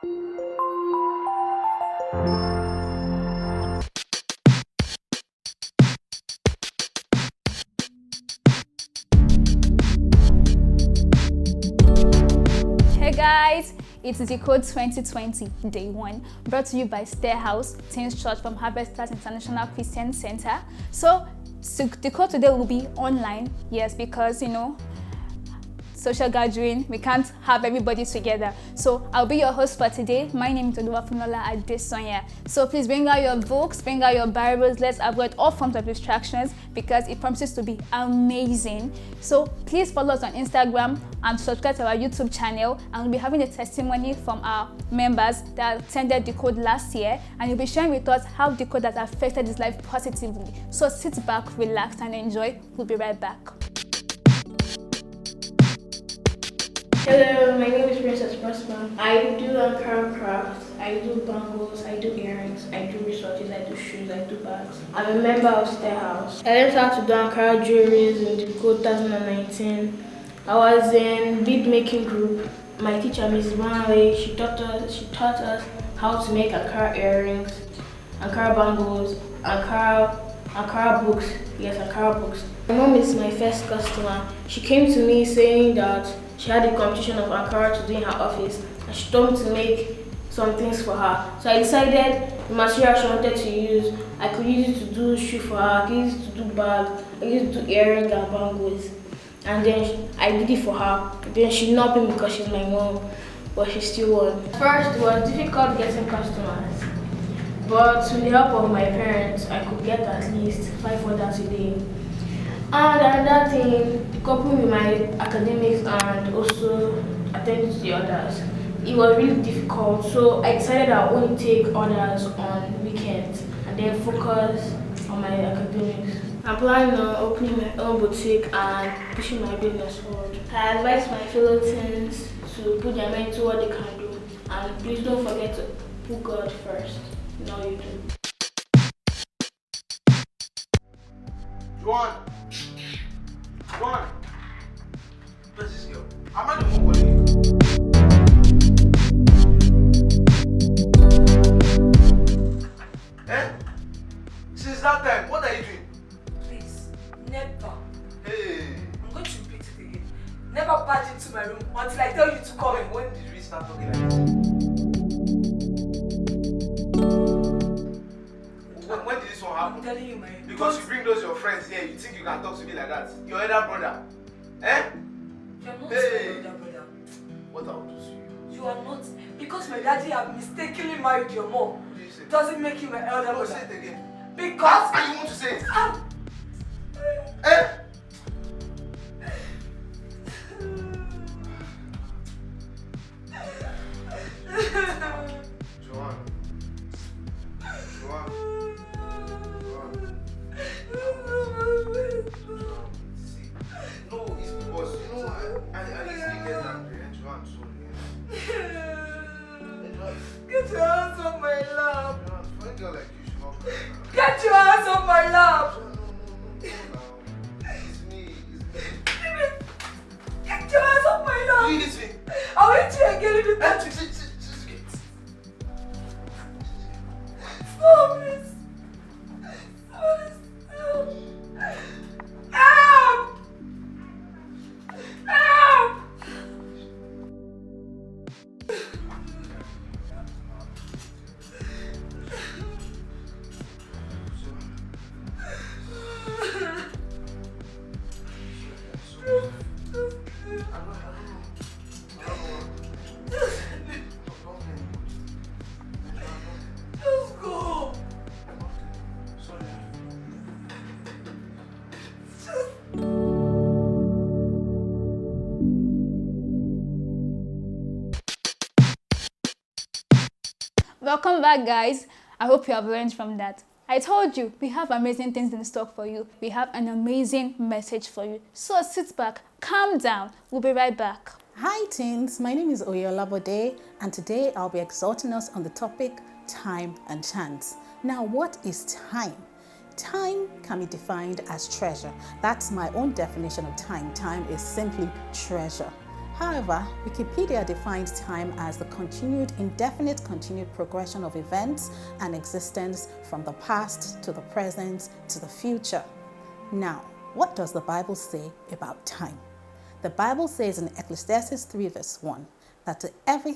Hey guys, it's Decode 2020 Day 1, brought to you by Stairhouse, Teens Church from Harvesters International Christian Center. So Decode today will be online, yes, because social gathering, we can't have everybody together. So I'll be your host for today. My name is Oluwafunola Adesonya. So please bring out your books, bring out your Bibles. Let's avoid all forms of distractions because it promises to be amazing. So please follow us on Instagram and subscribe to our YouTube channel. And we'll be having a testimony from our members that attended Decode last year, and you'll be sharing with us how Decode has affected his life positively. So sit back, relax, and enjoy. We'll be right back. Hello, my name is Princess Prosper. I do Ankara crafts, I do bangles, I do earrings, I do researches, I do shoes, I do bags. I'm a member of Stairhouse. I learned how to do Ankara jewelries in Decode 2019. I was in bead making group. My teacher, Mrs. Banwe, she taught us how to make Ankara earrings, Ankara bangles, Ankara books. Yes, Ankara books. My mom is my first customer. She came to me saying that she had a competition of Ankara to do in her office, and she told me to make some things for her. So I decided the material she wanted to use, I could use it to do shoe for her, I could use it to do bag, I could use it to do earrings and bangles. And then I did it for her. Then she knocked me because she's my mom, but she still won. First, it was difficult getting customers, but with the help of my parents, I could get at least 5 orders a day. And another thing, coupled with my academics and also attending to the others, it was really difficult. So I decided I'll only take orders on weekends and then focus on my academics. I'm planning on opening my own boutique and pushing my business forward. I advise my fellow teens to put their mind to what they can do, and please don't forget to put God first. You know you do. Juan! Where's this girl? I'm at the mobile. Eh? Since that time, what are you doing? Please, never. Hey! I'm going to repeat it again. Never barge into my room until I tell you to come in. When did we start talking like this? When did this one happen? I'm telling you, my Because you bring those your friends here, you think you can talk to me like that? Your elder brother. Eh? You're not Hey. my brother. What I will do to you? You are not. Because my daddy have mistakenly married your mom. What do you say? Doesn't make you my elder No, brother. say it again. Because. How you want to say it? Ah. Eh? Joanne. See, no, it's because I easily get angry and Joanne so Get your hands off my lap. Joanne, for a girl like you should not cry now. Get your hands off my lap. No. It's me. Get your hands off my lap. Do this thing. I'll hit you again if you touch Just me. get. Stop it. Help! Help! Just go. Welcome back, guys. I hope you have learned from that. I told you, we have amazing things in stock for you. We have an amazing message for you. So sit back, calm down. We'll be right back. Hi teens, my name is Oyola Bode, and today I'll be exhorting us on the topic time and chance. Now, what is time? Time can be defined as treasure. That's my own definition of time. Time is simply treasure. However, Wikipedia defines time as the indefinite continued progression of events and existence from the past to the present to the future. Now, what does the Bible say about time? The Bible says in Ecclesiastes 3 verse 1 that to every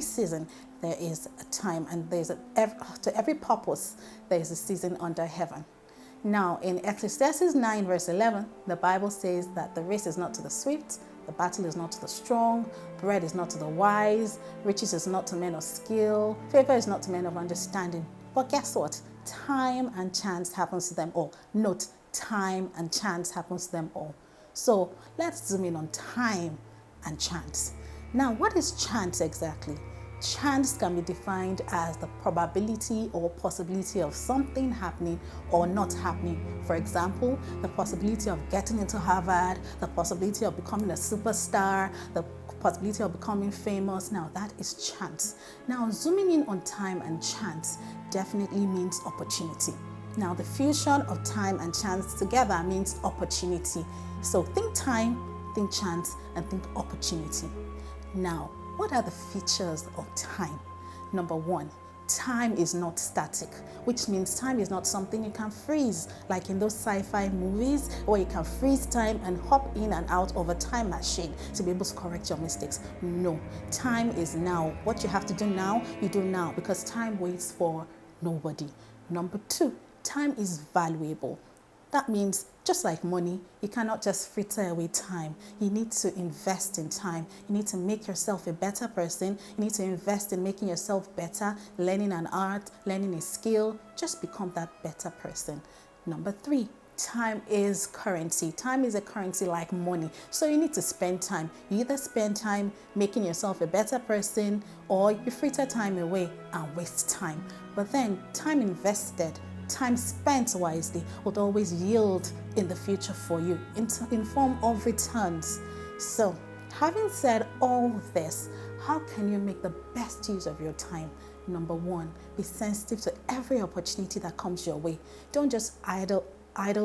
season, there is a time, and to every purpose, there is a season under heaven. Now, in Ecclesiastes 9 verse 11, the Bible says that the race is not to the swift, the battle is not to the strong, bread is not to the wise, riches is not to men of skill, favor is not to men of understanding. But guess what? Time and chance happens to them all. Note, time and chance happens to them all. So let's zoom in on time and chance. Now, what is chance exactly? Chance can be defined as the probability or possibility of something happening or not happening. For example, the possibility of getting into Harvard, the possibility of becoming a superstar, the possibility of becoming famous. Now, that is chance. Now, zooming in on time and chance definitely means opportunity. Now, the fusion of time and chance together means opportunity. So think time, think chance, and think opportunity. Now, what are the features of time? Number one, time is not static, which means time is not something you can freeze, like in those sci-fi movies where you can freeze time and hop in and out of a time machine to be able to correct your mistakes. No, time is now. What you have to do now, you do now, because time waits for nobody. Number two, time is valuable. That means, just like money, you cannot just fritter away time. You need to invest in time. You need to make yourself a better person. You need to invest in making yourself better, learning an art, learning a skill. Just become that better person. Number three, time is currency. Time is a currency like money. So you need to spend time. You either spend time making yourself a better person, or you fritter time away and waste time. But then time invested, time spent wisely would always yield in the future for you in form of returns. So, having said all this, how can you make the best use of your time? Number one, be sensitive to every opportunity that comes your way. Don't just idle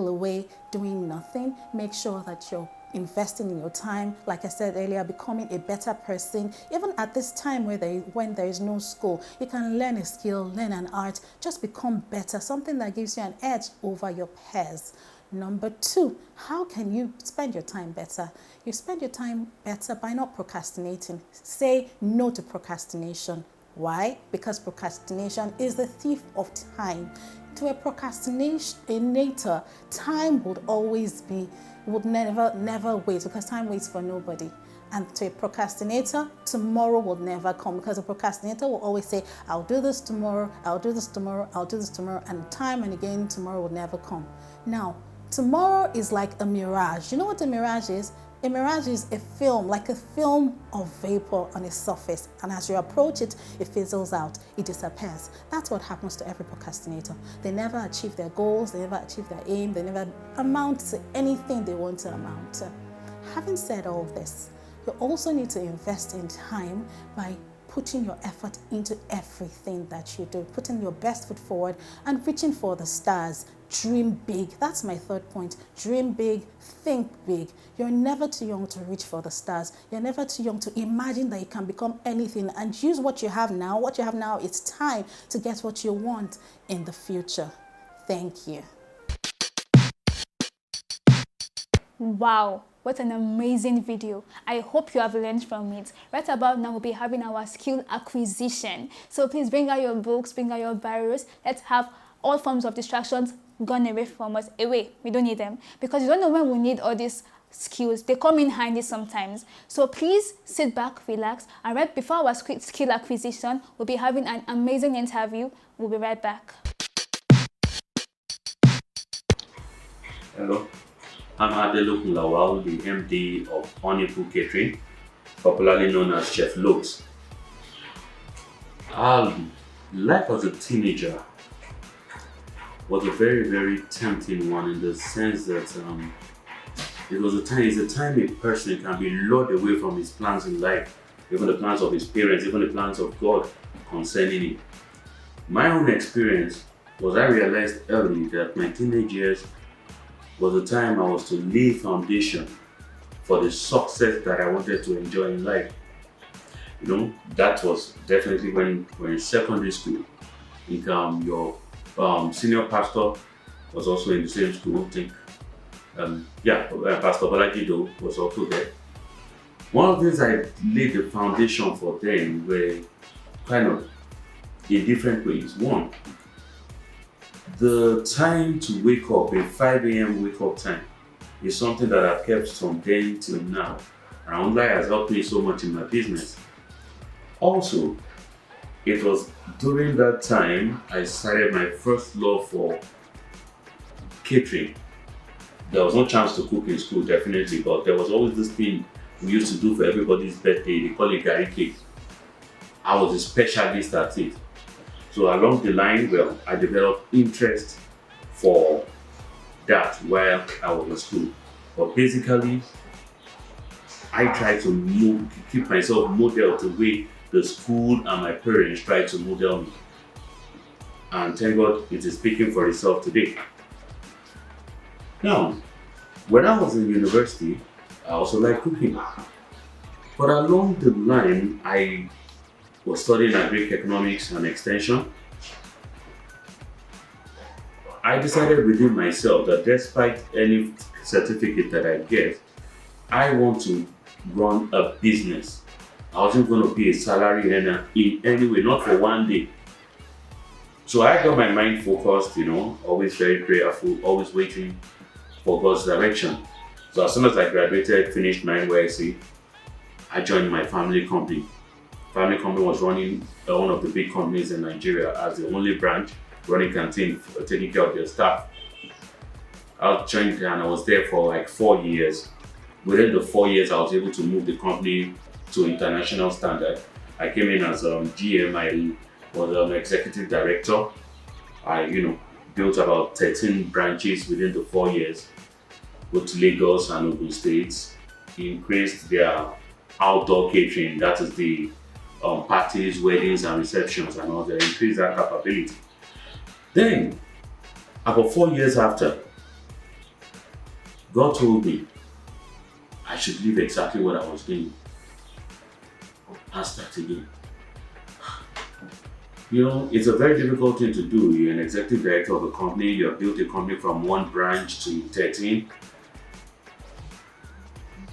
away doing nothing. Make sure that you're investing in your time, like I said earlier, becoming a better person. Even at this time when there is no school, you can learn a skill, learn an art, just become better, something that gives you an edge over your peers. Number two, how can you spend your time better? You spend your time better by not procrastinating. Say no to procrastination. Why? Because procrastination is the thief of time. To a procrastinator, time would never wait, because time waits for nobody. And to a procrastinator, tomorrow will never come, because a procrastinator will always say, I'll do this tomorrow, I'll do this tomorrow, I'll do this tomorrow, and time and again, tomorrow will never come. Now, tomorrow is like a mirage. You know what a mirage is? A mirage is a film, like a film of vapor on a surface, and as you approach it, it fizzles out, it disappears. That's what happens to every procrastinator. They never achieve their goals, they never achieve their aim, they never amount to anything they want to amount to. Having said all this, you also need to invest in time by putting your effort into everything that you do, putting your best foot forward and reaching for the stars. Dream big. That's my third point. Dream big, think big. You're never too young to reach for the stars. You're never too young to imagine that you can become anything, and use what you have now. What you have now, it's time to get what you want in the future. Thank you. Wow, what an amazing video. I hope you have learned from it. Right about now, we'll be having our skill acquisition. So please bring out your books, bring out your barriers. Let's have all forms of distractions gone away from us. Away. We don't need them, because you don't know when we need all these skills. They come in handy sometimes. So please sit back, relax, and right before our skill acquisition, we'll be having an amazing interview. We'll be right back. Hello, I'm Adelo Lawal, the MD of Honeypool Catering, popularly known as Chef Lokes. Life as a teenager was a very, very tempting one, in the sense that it's a time a person can be lured away from his plans in life, even the plans of his parents, even the plans of God concerning him. My own experience was, I realized early that my teenage years was the time I was to lay foundation for the success that I wanted to enjoy in life. That was definitely when we're in secondary school. I think your senior pastor was also in the same school. I think, Pastor Balajido was also there. One of the things I laid the foundation for them were kind of in different ways. One, the time to wake up, a 5 a.m. wake up time, is something that I've kept from then till now. And online has helped me so much in my business. Also, it was during that time I started my first love for catering. There was no chance to cook in school, definitely, but there was always this thing we used to do for everybody's birthday. They call it Gary cake. I was a specialist at it. So along the line, I developed interest for that while I was in school. But basically, I tried to keep myself modeled the way the school and my parents tried to model me. And thank God it is speaking for itself today. Now, when I was in university, I also liked cooking. But along the line, I was studying agric economics and extension. I decided within myself that despite any certificate that I get, I want to run a business. I wasn't going to be a salary earner in any way, not for one day. So I got my mind focused, always very prayerful, always waiting for God's direction. So as soon as I graduated, finished my NYSC, I joined my family company. Family company was running one of the big companies in Nigeria as the only branch running canteen, taking care of their staff. I joined and I was there for like 4 years. Within the 4 years, I was able to move the company to international standard. I came in as GM. I was an executive director. I, built about 13 branches within the 4 years, both Lagos and Ogun States. Increased their outdoor catering, that is the parties, weddings, and receptions, and all that. Increased that capability. Then, about 4 years after, God told me I should leave exactly what I was doing and start again. It's a very difficult thing to do. You're an executive director of a company, you have built a company from one branch to 13.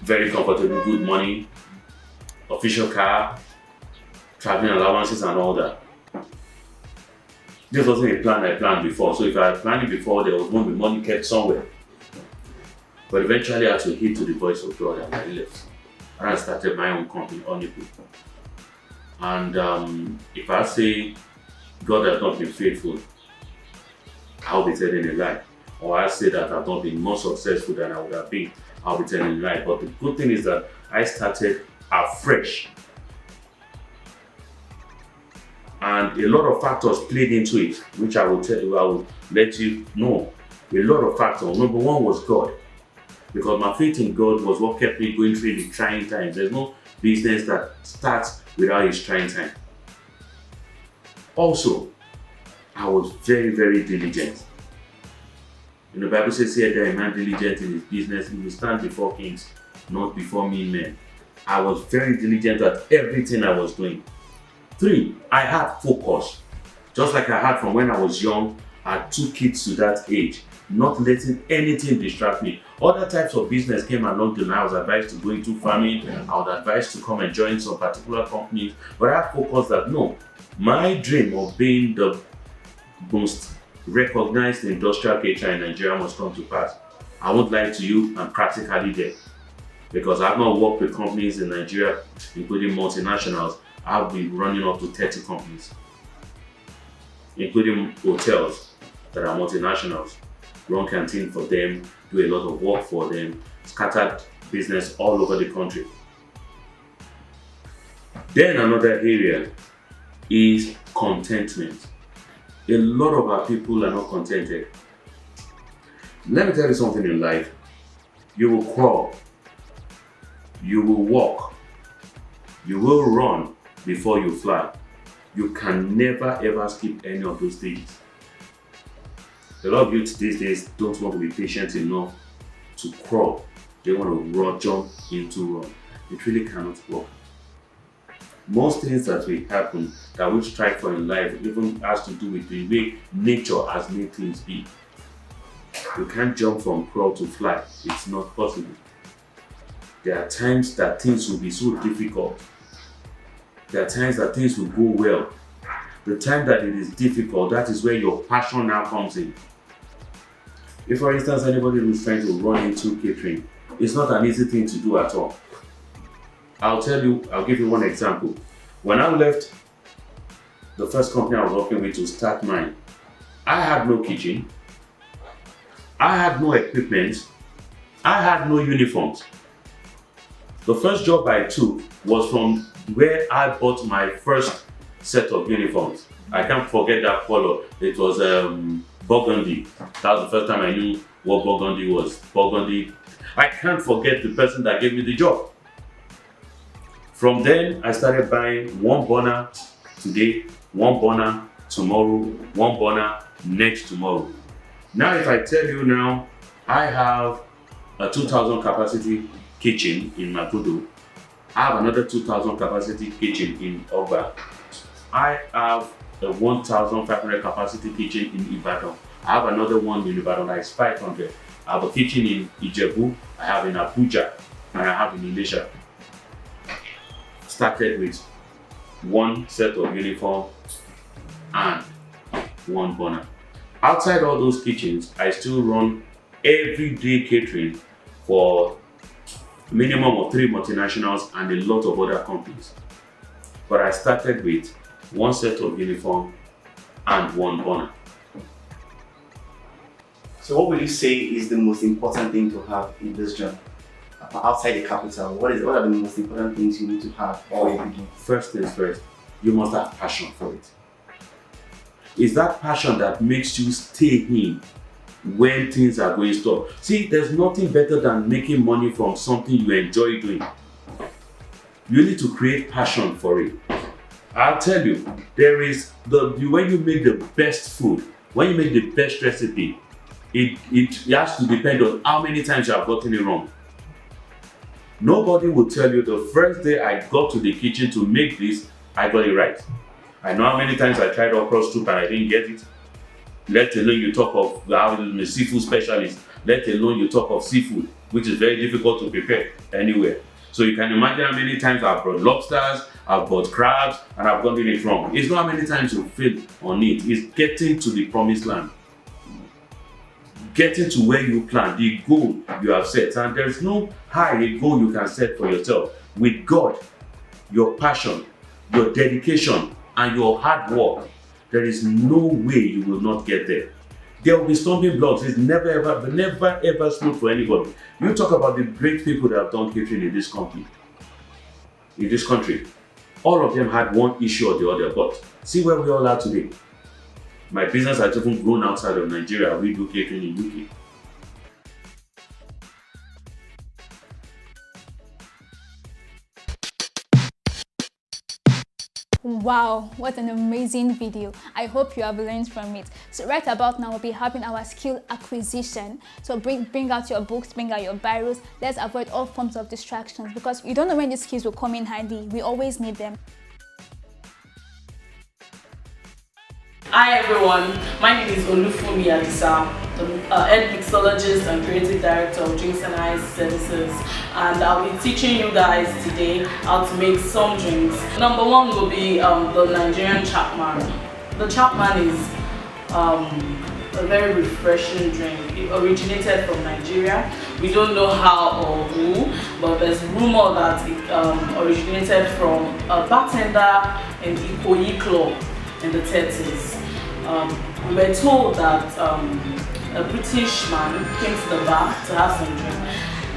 Very comfortable, good money, official car, traveling allowances and all that. This wasn't a plan I planned before. So if I had planned it before, there was going to be money kept somewhere. But eventually I had to heed to the voice of God and I left. And I started my own company, Honeypool. And if I say God has not been faithful, I'll be telling a lie. Or I say that I've not been more successful than I would have been, I'll be telling a lie. But the good thing is that I started afresh. And a lot of factors played into it, which I will let you know. A lot of factors. Number one was God. Because my faith in God was what kept me going through the trying times. There's no business that starts without its trying time. Also, I was very, very diligent. The Bible says here that a man diligent in his business, he will stand before kings, not before mean men. I was very diligent at everything I was doing. 3, I had focus. Just like I had from when I was young, I had 2 kids to that age, not letting anything distract me. Other types of business came along the line. I was advised to go into farming. I was advised to come and join some particular companies. But I focused that no, my dream of being the most recognized industrial caterer in Nigeria must come to pass. I won't lie to you, I'm practically there. Because I've not worked with companies in Nigeria, including multinationals. I've been running up to 30 companies, including hotels that are multinationals. Run canteen for them, do a lot of work for them, scattered business all over the country. Then another area is contentment. A lot of our people are not contented. Let me tell you something in life. You will crawl, you will walk, you will run before you fly. You can never ever skip any of those things. A lot of youth these days don't want to be patient enough to crawl they want to jump into run. It really cannot work. Most things that will happen, that we strive for in life, even has to do with the way nature has made things be. You can't jump from crawl to fly. It's not possible. There are times that things will be so difficult. There are times that things will go well. The time that it is difficult, that is where your passion now comes in. If, for instance, anybody who's trying to run into catering, it's not an easy thing to do at all. I'll give you one example. When I left the first company I was working with to start mine, I had no kitchen, I had no equipment, I had no uniforms. The first job I took was from where I bought my first set of uniforms. I can't forget that color. It was burgundy. That was the first time I knew what burgundy was. Burgundy. I can't forget the person that gave me the job. From then, I started buying one burner today, one burner tomorrow, one burner next tomorrow. Now, if I tell you now, I have a 2,000 capacity kitchen in Maputo. I have another 2,000 capacity kitchen in Oba. I have a 1,500 capacity kitchen in Ibadan. I have another one in Ibadan that is 500. I have a kitchen in Ijebu, I have in Abuja, and I have in Ilesha. Started with one set of uniform and one burner. Outside all those kitchens, I still run everyday catering for a minimum of 3 multinationals and a lot of other companies. But I started with one set of uniform and one burner. So what would you say is the most important thing to have in this job? Outside the capital, what are the most important things you need to have before you begin? First things first, you must have passion for it. It's that passion that makes you stay in when things are going tough. See, there's nothing better than making money from something you enjoy doing. You need to create passion for it. I'll tell you, when you make the best food, when you make the best recipe, it has to depend on how many times you have gotten it wrong. Nobody will tell you the first day I got to the kitchen to make this, I got it right. I know how many times I tried okra soup and I didn't get it. Let alone you talk of how I'm a seafood specialist. Let alone you talk of seafood, which is very difficult to prepare anywhere. So you can imagine how many times I've brought lobsters, I've bought crabs, and I've gotten it wrong. It's not how many times you fail on it. It's getting to the promised land. Getting to where you plan, the goal you have set. And there's no high goal you can set for yourself. With God, your passion, your dedication, and your hard work, there is no way you will not get there. There will be stumbling blocks. It's never ever smooth for anybody. You talk about the great people that have done catering in this country. All of them had one issue or the other, but see where we all are today. My business has even grown outside of Nigeria. We do catering in UK. Wow, what an amazing video. I hope you have learned from it. So right about now, we'll be having our skill acquisition. So bring out your books, bring out your biros. Let's avoid all forms of distractions because you don't know when these skills will come in handy. We always need them. Hi everyone, my name is Olufumi Adisa, head mixologist and creative director of Drinks and Ice Services, and I'll be teaching you guys today how to make some drinks. Number one will be the Nigerian Chapman. The Chapman is a very refreshing drink. It originated from Nigeria. We don't know how or who, but there's rumor that it originated from a bartender in Ikoyi Club in the 30s. We were told that a British man came to the bar to have some drink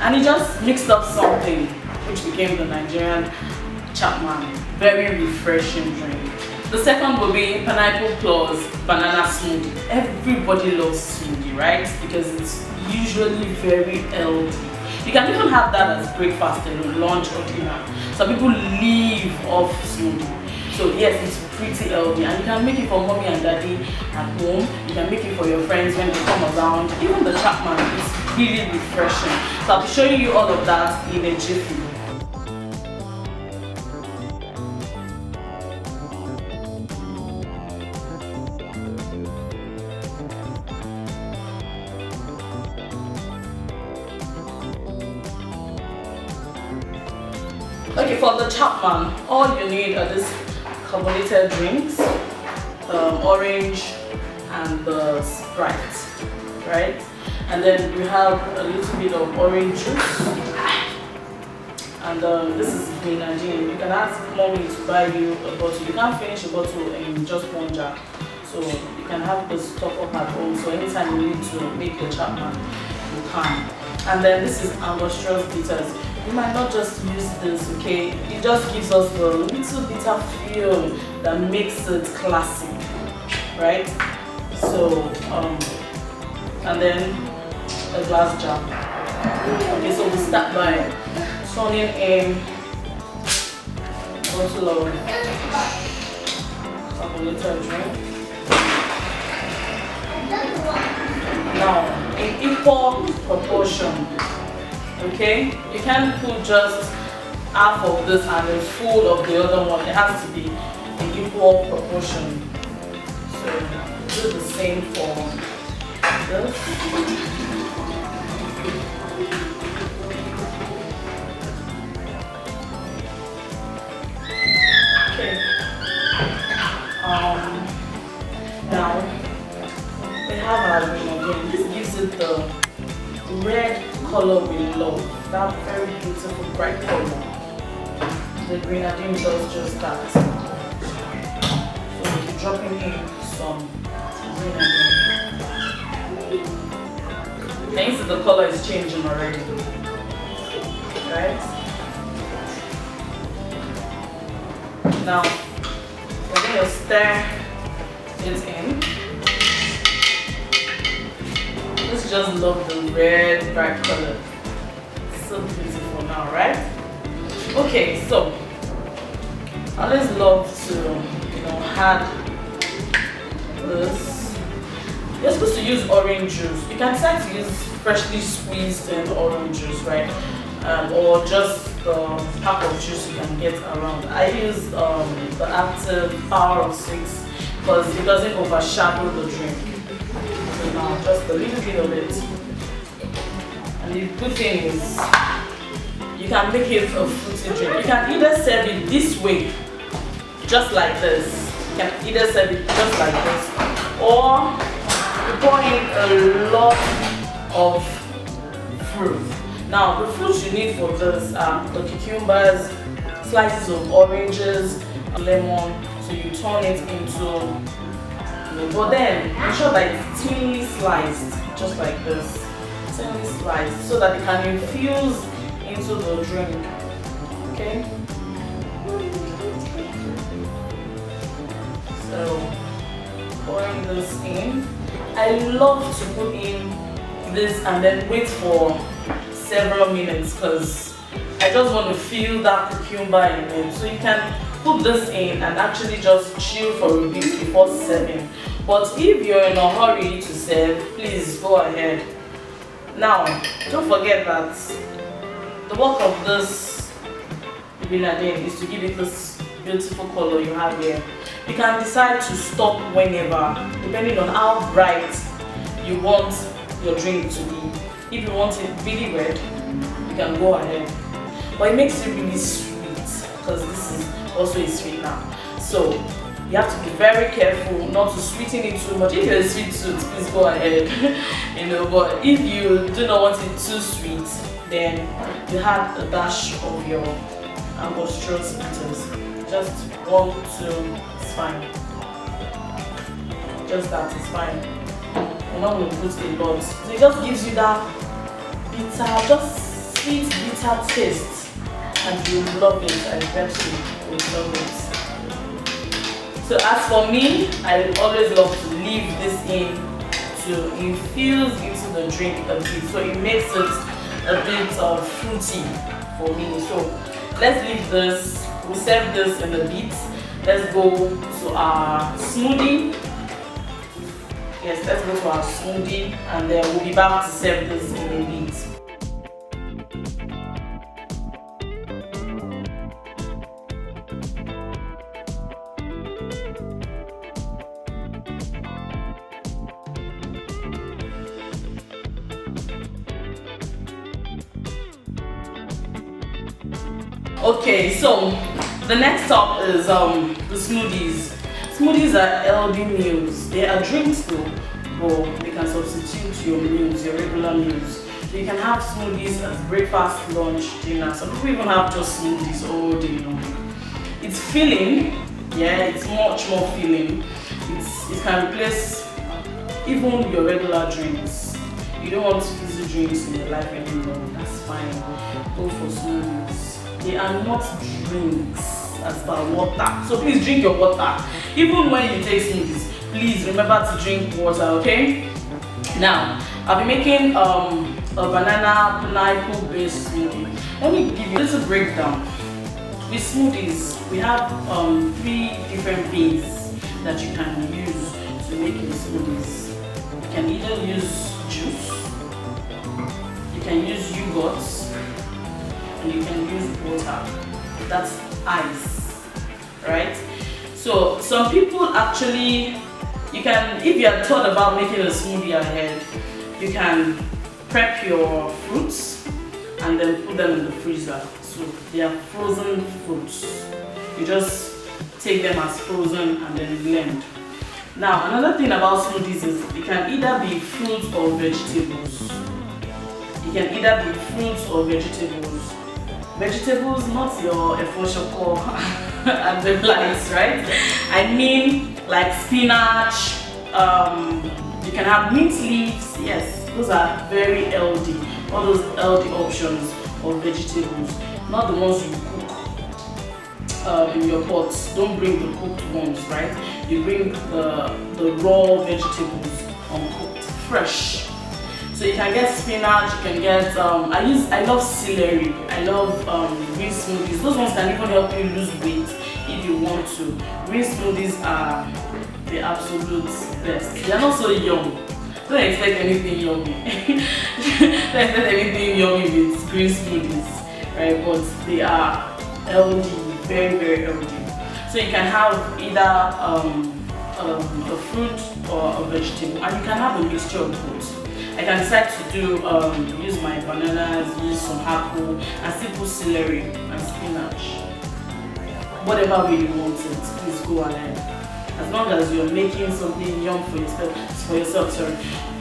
and he just mixed up something which became the Nigerian Chapman. Very refreshing drink. The second will be pineapple plus banana smoothie. Everybody loves smoothie, right? Because it's usually very healthy. You can even have that as breakfast alone, lunch or dinner. Some people live off smoothie. So yes, it's pretty healthy, and you can make it for mommy and daddy at home. You can make it for your friends when they come around. Even the Chapman, it's really refreshing. So I'll be showing you all of that in a jiffy. Okay, for the Chapman, all you need are these carbonated drinks, orange and the Sprite, right? And then you have a little bit of orange juice, and this is grenadine. You can ask mommy to buy you a bottle. You can't finish a bottle in just one jar, so you can have this stock up at home. So anytime you need to make the Chapman, you can. And then this is Angostura bitters. You might not just use this, okay? It just gives us the little bitter feel that makes it classic, right? So, and then a glass jar. Okay, so we start by turning in a bottle of carbonated drink. Now, in equal proportion. Okay, you can't put just half of this and a full of the other one. It has to be in equal proportion. So do the same for this. Okay. Now we have our grenadine. This gives it the red color we love, that very beautiful bright color. The grenadine does just that. So we're dropping in some grenadine. And you see the color is changing already, right? Now we're going to stir it in. Just love the red bright color. So beautiful now, right? Okay, so I always love to, add this. You're supposed to use orange juice. You can decide to use freshly squeezed orange juice, right? Or just the pack of juice you can get around. I use the active power of 6 because it doesn't overshadow the drink. Now just a little bit of it, and the good thing is you can make it a fruity drink. You can either serve it this way, just like this. You can either serve it just like this, or you pour in a lot of fruit. Now the fruits you need for this are the cucumbers, slices of oranges, lemon. So you turn it into. But then ensure that it's thinly sliced, just like this, thinly sliced, so that it can infuse into the drink. Okay. So pouring this in. I love to put in this and then wait for several minutes because I just want to feel that cucumber in it. So you can put this in and actually just chill for a bit before serving. But if you're in a hurry to serve, please go ahead. Now, don't forget that the work of this grenadine is to give it this beautiful color you have here. You can decide to stop whenever, depending on how bright you want your drink to be. If you want it really red, you can go ahead. But it makes it really sweet because this is also a sweet now. So you have to be very careful not to sweeten it too much. If you're a sweet tooth, please go ahead. But if you do not want it too sweet, then you have a dash of your Angostura bitters. Just 1, 2 is fine. Just that is fine. We're not going to put a lot. So it just gives you that bitter, just sweet bitter taste, and you love it. I bet you will love it. So as for me, I always love to leave this in to infuse into the drink a bit, so it makes it a bit fruity for me. So let's leave this. We'll serve this in a bit, let's go to our smoothie. Yes, let's go to our smoothie, and then we'll be back to serve this in a bit. Okay, so the next stop is the smoothies. Smoothies are healthy meals. They are drinks though, but they can substitute your meals, your regular meals. So you can have smoothies as breakfast, lunch, dinner. Some people even have just smoothies all day long. It's filling, yeah, it's much more filling. It can replace even your regular drinks. You don't want fizzy drinks in your life anymore, that's fine. Go for smoothies. They are not drinks as per water. So please drink your water. Even when you take smoothies, please remember to drink water, okay? Now, I'll be making a banana pineapple based smoothie. Let me give you a little breakdown. With smoothies, we have 3 different beans that you can use to make your smoothies. You can either use juice, you can use yogurt, and you can use water. That's ice, right? So some people actually, you can, if you had thought about making a smoothie ahead, you can prep your fruits and then put them in the freezer. So they are frozen fruits. You just take them as frozen and then blend. Now another thing about smoothies is it can either be fruits or vegetables. It can either be fruits or vegetables. Vegetables, not your efo and the likes, right? I mean like spinach, you can have mint leaves, yes, those are very healthy. All those healthy options of vegetables, not the ones you cook in your pots. Don't bring the cooked ones, right? You bring the raw vegetables uncooked, fresh. So you can get spinach, you can get, I love celery, I love green smoothies. Those ones can even help you lose weight if you want to. Green smoothies are the absolute best. They are not so yummy. Don't expect anything yummy. Don't expect anything yummy with green smoothies, right? But they are healthy, very, very healthy. So you can have either a fruit or a vegetable, and you can have a mixture of both. I can decide to do use my bananas, use some apple, and still put celery and spinach. Whatever way you want it, please go ahead. As long as you're making something yum for yourself, sorry.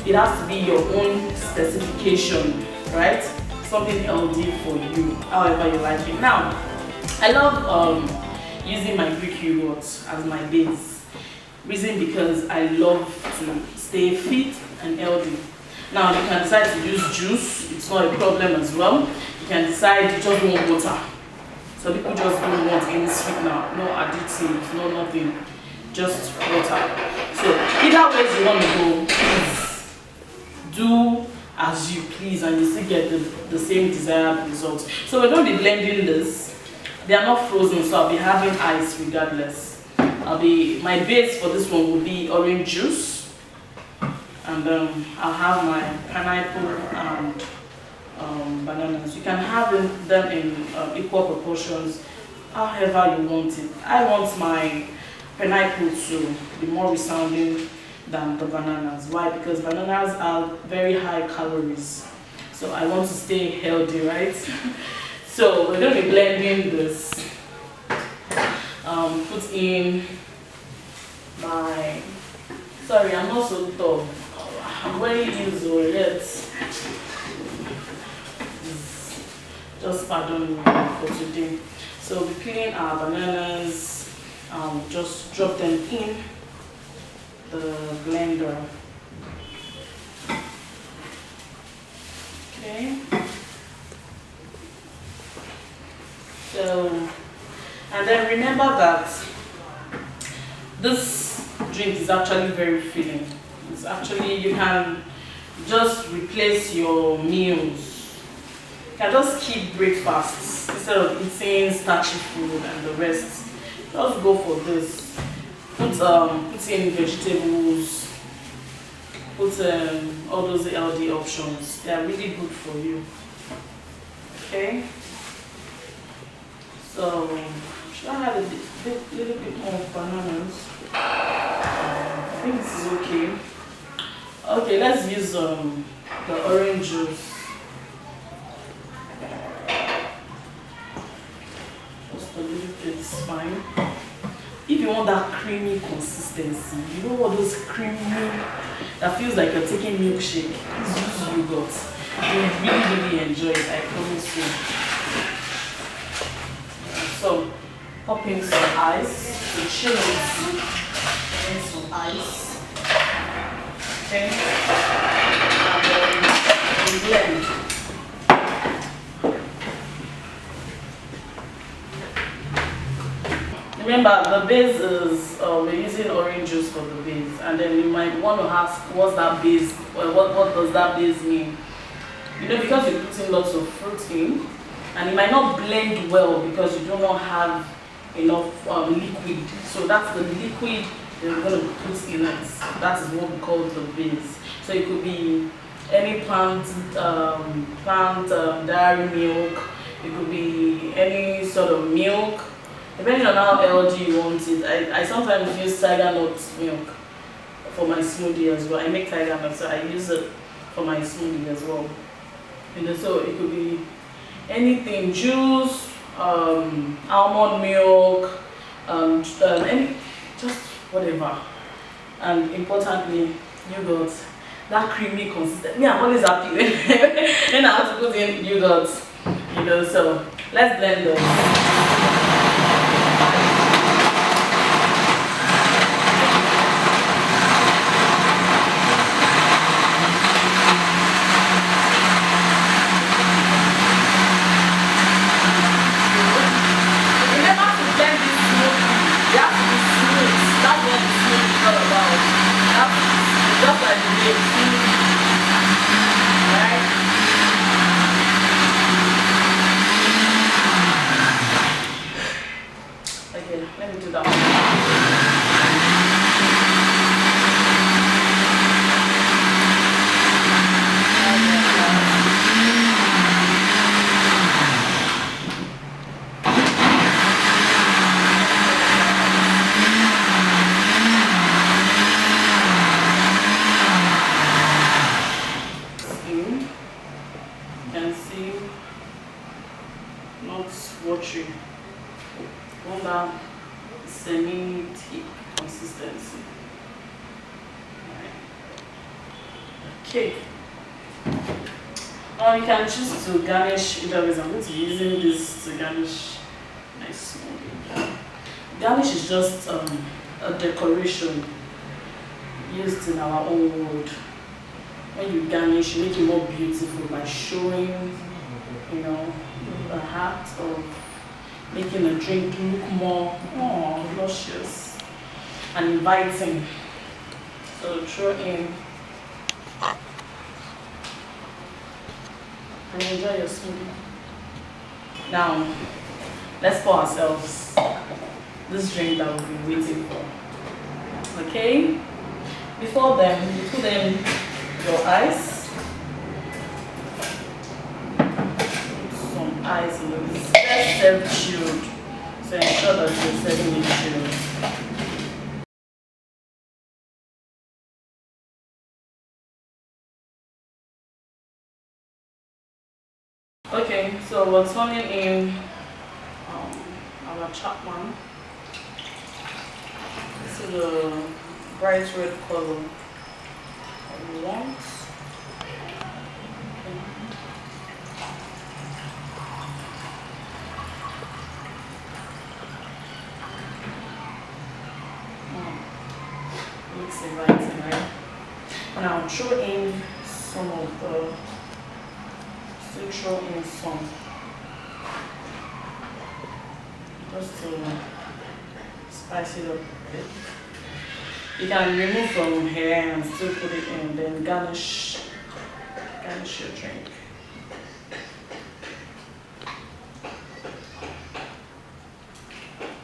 It has to be your own specification, right? Something healthy for you, however you like it. Now, I love using my Greek yogurt as my base. Reason because I love to stay fit and healthy. Now you can decide to use juice, it's not a problem as well. You can decide you just want water. So people just don't want any sweetener, no additives, no nothing, just water. So either way you want to go, please do as you please and you still get the same desired results. So we're going to be blending this. They are not frozen, so I'll be having ice regardless. My base for this one will be orange juice. And I'll have my pineapple and bananas. You can have them in equal proportions, however you want it. I want my pineapple to be more resounding than the bananas. Why? Because bananas are very high calories. So I want to stay healthy, right? So we're going to be blending this. Put in my... Sorry, I'm not so tall. I'm wearing heels yet. Just pardon me for today. So we're peeling our bananas. Just drop them in the blender. Okay. So, and then remember that this drink is actually very filling. It's actually, you can just replace your meals. You can just keep breakfasts instead of eating starchy food and the rest. just go for this. Put in vegetables, put all those healthy options. They are really good for you. Okay. So should I have a little bit more bananas? I think this is okay. Okay, let's use the orange juice. Just a little bit is fine. If you want that creamy consistency, you know what those creamy that feels like you're taking milkshake, please use yogurt. You will really enjoy it, I promise you. So pop in some ice to chill it. Pop in some ice. Okay. And then blend. Remember, the base is, we're using orange juice for the base, and then you might want to ask, what's that base, what does that base mean? You know, because you're putting lots of fruit in, and it might not blend well because you do not have enough liquid. So that's the liquid you're going to put in it. That is what we call the base. So it could be any plant dairy milk, it could be any sort of milk. Depending on how healthy you want it, I sometimes use tiger nut milk for my smoothie as well. I make tiger nut, so I use it for my smoothie as well. And so it could be anything, juice, almond milk, any, just whatever. And importantly, yogurt, that creamy consistency. Me, I'm always happy when I have to put in yogurt. You know, so let's blend this. Okay, let me do that one. Watery, on that semi-thick consistency. Okay. Now you can choose to garnish either ways. I'm going to be using this to garnish my smoothie. Garnish is just a decoration used in our own world. When you garnish, you make it more beautiful by showing, you know, the heart of making a drink look more luscious and inviting. So throw in and enjoy your smoothie. Now let's pour ourselves this drink that we've been waiting for. Okay? Before then, you put in your ice. Ice in this. Let's serve chilled. So ensure that you're serving it chilled. Okay, so we're turning in our Chapman. This is the bright red color that we want. Right? Now throw in some of the, still throw in some, just to spice it up a bit. You can remove from here and still put it in, then garnish your drink.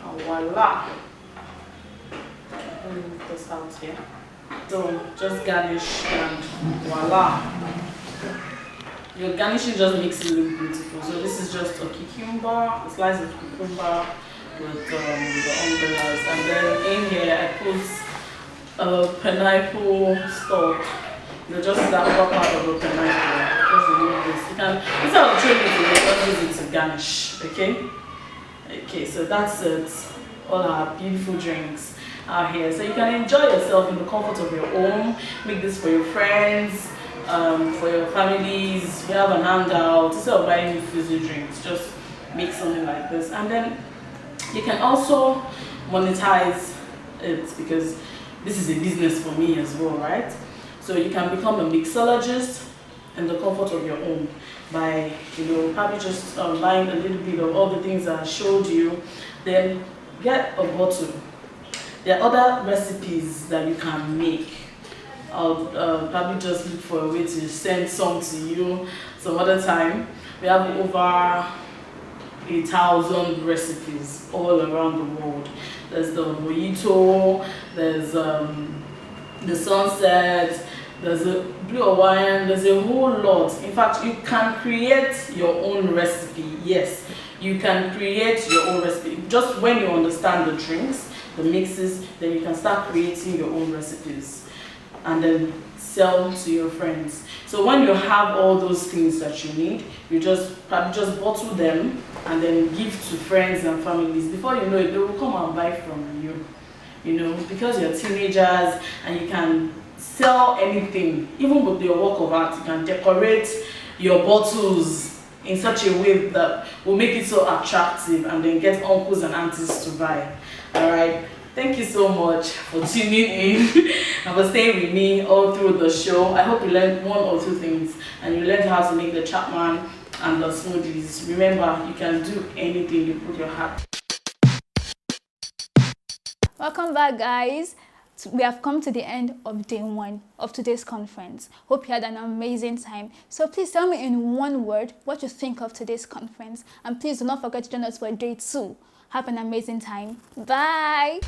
And voila. Let me move this out here. So just garnish and voila. Your garnishing just makes it look beautiful. So this is just a cucumber, a slice of cucumber with the umbrellas, and then in here I put a pineapple stalk. Just that upper part of the pineapple. Just remove this. You can, instead of throwing it away, just use it to garnish. Okay. Okay. So that's it. All our beautiful drinks are here. So you can enjoy yourself in the comfort of your home. Make this for your friends. For your families, you have an handout, instead of buying fizzy drinks, just make something like this. And then you can also monetize it, because this is a business for me as well, right? So you can become a mixologist in the comfort of your home by, probably just buying a little bit of all the things that I showed you. Then get a bottle. There are other recipes that you can make. I'll probably just look for a way to send some to you some other time. We have over 1,000 recipes all around the world. There's the mojito, there's the sunset, there's a blue Hawaiian, there's a whole lot. In fact, you can create your own recipe. Yes, you can create your own recipe. Just when you understand the drinks, the mixes, then you can start creating your own recipes and then sell to your friends. So when you have all those things that you need, you probably just bottle them and then give to friends and families. Before you know it, they will come and buy from you. Because you're teenagers and you can sell anything, even with your work of art. You can decorate your bottles in such a way that will make it so attractive, and then get uncles and aunties to buy. All right. Thank you so much for tuning in and for staying with me all through the show. I hope you learned one or two things, and you learned how to make the Chapman and the smoothies. Remember, you can do anything you put your heart. Welcome back, guys. We have come to the end of day 1 of today's conference. Hope you had an amazing time. So please tell me in one word what you think of today's conference, and please do not forget to join us for day 2. Have an amazing time. Bye.